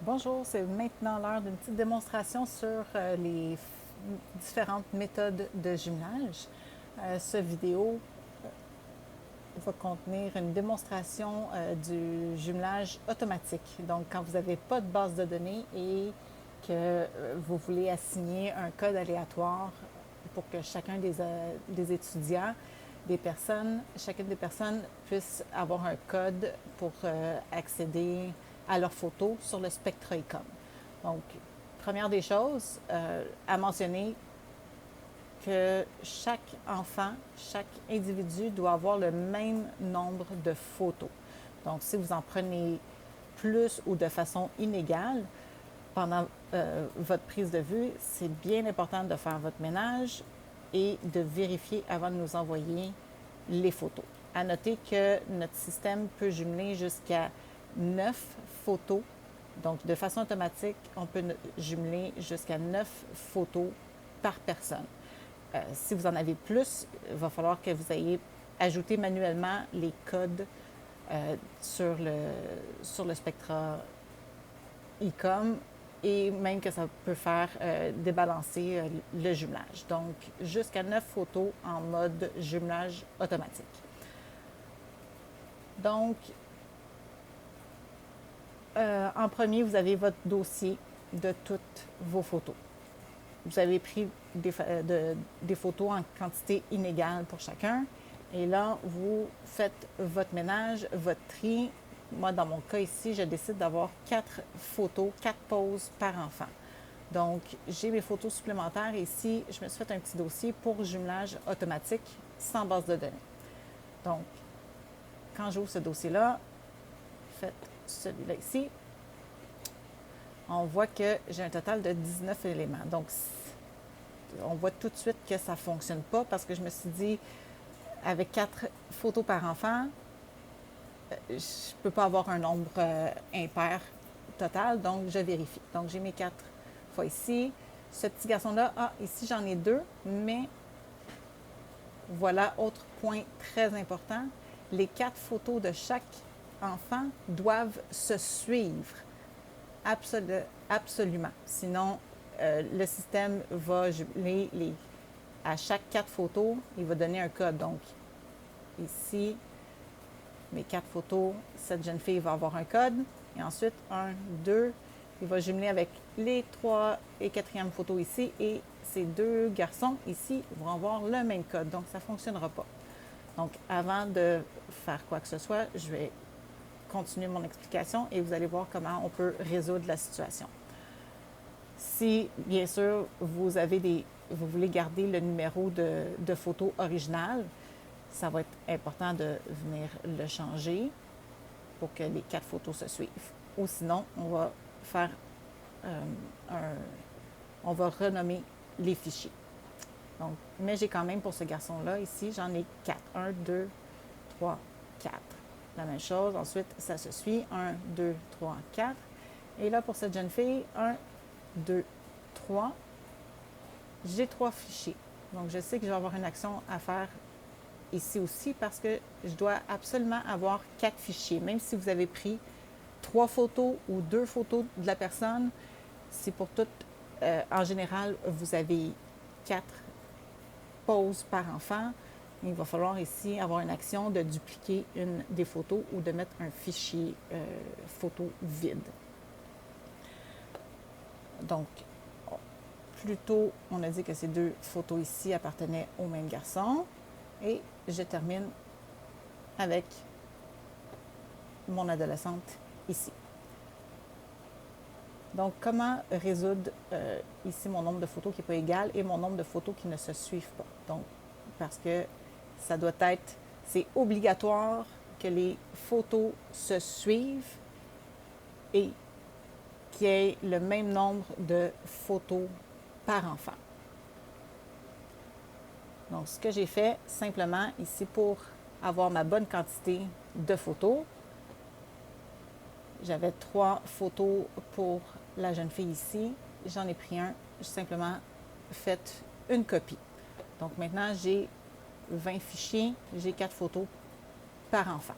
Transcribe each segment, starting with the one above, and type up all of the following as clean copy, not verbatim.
Bonjour, c'est maintenant l'heure d'une petite démonstration sur les différentes méthodes de jumelage. Ce vidéo va contenir une démonstration du jumelage automatique. Donc, quand vous n'avez pas de base de données et que vous voulez assigner un code aléatoire pour que chacun des étudiants, chacune des personnes puisse avoir un code pour accéder à leurs photos sur le Spectra ICOM. Donc, première des choses à mentionner que chaque enfant, chaque individu doit avoir le même nombre de photos. Donc, si vous en prenez plus ou de façon inégale pendant votre prise de vue, c'est bien important de faire votre ménage et de vérifier avant de nous envoyer les photos. À noter que notre système peut jumeler jusqu'à 9 photos. Donc, de façon automatique, on peut jumeler jusqu'à 9 photos par personne. Si vous en avez plus, il va falloir que vous ayez ajouté manuellement les codes sur le Spectra ICOM et même que ça peut faire débalancer le jumelage. Donc, jusqu'à 9 photos en mode jumelage automatique. Donc, en premier, vous avez votre dossier de toutes vos photos. Vous avez pris des photos en quantité inégale pour chacun. Et là, vous faites votre ménage, votre tri. Moi, dans mon cas ici, je décide d'avoir 4 photos, 4 poses par enfant. Donc, j'ai mes photos supplémentaires. Ici, je me suis fait un petit dossier pour jumelage automatique sans base de données. Donc, quand j'ouvre ce dossier-là, faites celui-là ici, on voit que j'ai un total de 19 éléments. Donc, on voit tout de suite que ça ne fonctionne pas parce que je me suis dit, avec 4 photos par enfant, je ne peux pas avoir un nombre impair total, donc je vérifie. Donc, j'ai mes 4 fois ici. Ce petit garçon-là, ici j'en ai 2, mais voilà, autre point très important, les 4 photos de chaque enfant doivent se suivre absolument. Sinon, le système va jumeler à chaque 4 photos, il va donner un code. Donc, ici, mes 4 photos, cette jeune fille va avoir un code. Et ensuite, 1, 2, il va jumeler avec les 3 et 4e photos ici. Et ces 2 garçons ici vont avoir le même code. Donc, ça ne fonctionnera pas. Donc, avant de faire quoi que ce soit, je vais continuer mon explication et vous allez voir comment on peut résoudre la situation. Si, bien sûr, vous voulez garder le numéro de photo original, ça va être important de venir le changer pour que les 4 photos se suivent. Ou sinon, on va faire on va renommer les fichiers. Donc, mais j'ai quand même pour ce garçon-là, ici, j'en ai 4. 1, 2, 3, 4. La même chose. Ensuite, ça se suit. 1, 2, 3, 4. Et là, pour cette jeune fille, 1, 2, 3. J'ai 3 fichiers. Donc, je sais que je vais avoir une action à faire ici aussi parce que je dois absolument avoir 4 fichiers. Même si vous avez pris 3 photos ou 2 photos de la personne, c'est pour toutes. En général, vous avez 4 poses par enfant. Il va falloir ici avoir une action de dupliquer une des photos ou de mettre un fichier photo vide. Donc, plus tôt, on a dit que ces 2 photos ici appartenaient au même garçon. Et je termine avec mon adolescente ici. Donc, comment résoudre ici mon nombre de photos qui n'est pas égal et mon nombre de photos qui ne se suivent pas? Donc, parce que ça doit être, c'est obligatoire que les photos se suivent et qu'il y ait le même nombre de photos par enfant. Donc, ce que j'ai fait simplement ici pour avoir ma bonne quantité de photos, j'avais 3 photos pour la jeune fille ici. J'en ai pris un, j'ai simplement fait une copie. Donc maintenant, j'ai 20 fichiers, j'ai 4 photos par enfant.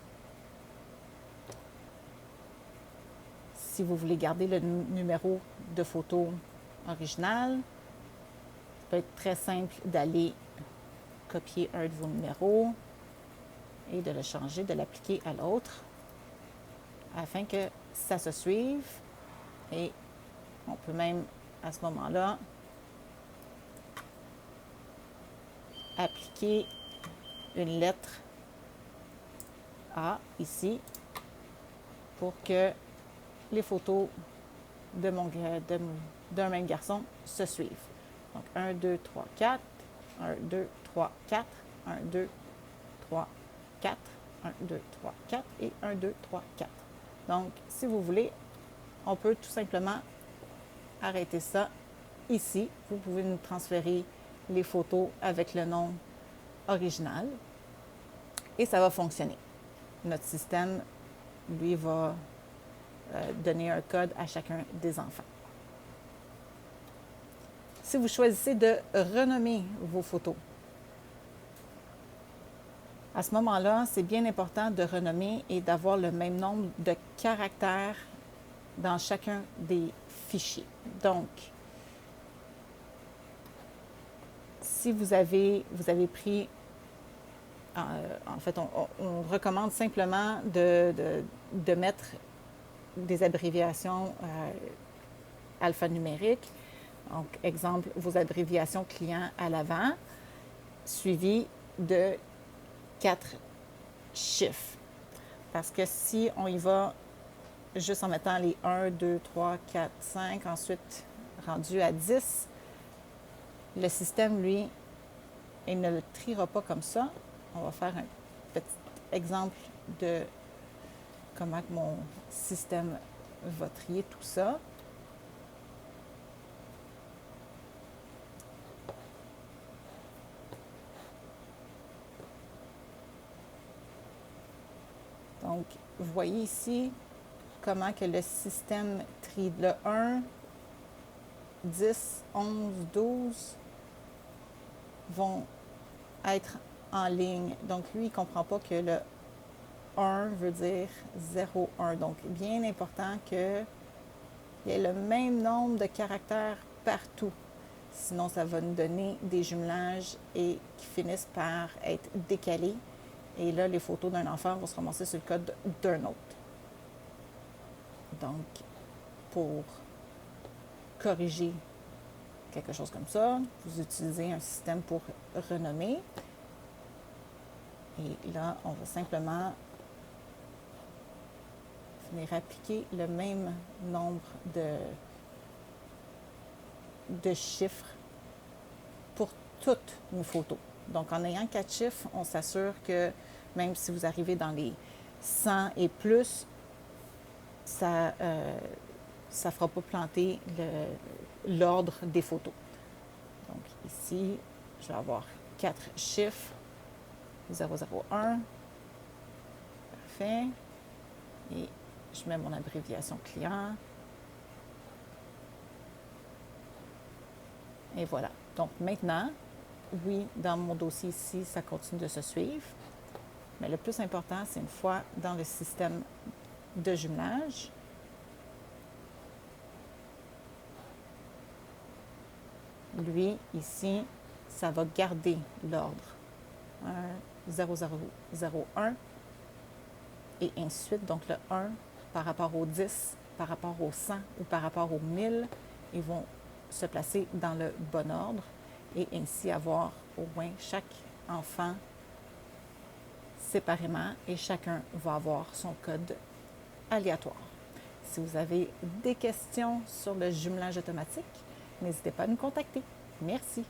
si vous voulez garder le numéro de photo original, ça peut être très simple d'aller copier un de vos numéros et de le changer, de l'appliquer à l'autre afin que ça se suive. Et on peut même, à ce moment-là, appliquer une lettre A ici pour que les photos d'un même garçon se suivent. Donc 1, 2, 3, 4, 1, 2, 3, 4, 1, 2, 3, 4, 1, 2, 3, 4 et 1, 2, 3, 4. Donc, si vous voulez, on peut tout simplement arrêter ça ici. Vous pouvez nous transférer les photos avec le nom original et ça va fonctionner. Notre système, lui, va donner un code à chacun des enfants. Si vous choisissez de renommer vos photos, à ce moment-là, c'est bien important de renommer et d'avoir le même nombre de caractères dans chacun des fichiers. Donc, si vous avez pris, en fait, on recommande simplement de mettre des abréviations alphanumériques. Donc, exemple, vos abréviations clients à l'avant, suivies de 4 chiffres. Parce que si on y va juste en mettant les 1, 2, 3, 4, 5, ensuite rendu à 10, le système, lui, il ne le triera pas comme ça. On va faire un petit exemple de comment mon système va trier tout ça. Donc, vous voyez ici comment que le système trie le 1, 10, 11, 12 vont être en ligne. Donc, lui, il ne comprend pas que le 1 veut dire 0, 1. Donc, bien important qu'il y ait le même nombre de caractères partout. Sinon, ça va nous donner des jumelages et qui finissent par être décalés. Et là, les photos d'un enfant vont se ramasser sur le code d'un autre. Donc, pour corriger quelque chose comme ça, vous utilisez un système pour renommer. Et là, on va simplement venir appliquer le même nombre de chiffres pour toutes nos photos. Donc, en ayant 4 chiffres, on s'assure que même si vous arrivez dans les 100 et plus, ça ne fera pas planter l'ordre des photos. Donc, ici, je vais avoir 4 chiffres. 001. Parfait. Et je mets mon abréviation client. Et voilà. Donc, maintenant, oui, dans mon dossier ici, ça continue de se suivre. Mais le plus important, c'est une fois dans le système de jumelage, lui, ici, ça va garder l'ordre. 0001 et ainsi de suite. Donc, le 1 par rapport au 10, par rapport au 100 ou par rapport au 1000, ils vont se placer dans le bon ordre et ainsi avoir au moins chaque enfant séparément et chacun va avoir son code aléatoire. Si vous avez des questions sur le jumelage automatique, n'hésitez pas à nous contacter. Merci.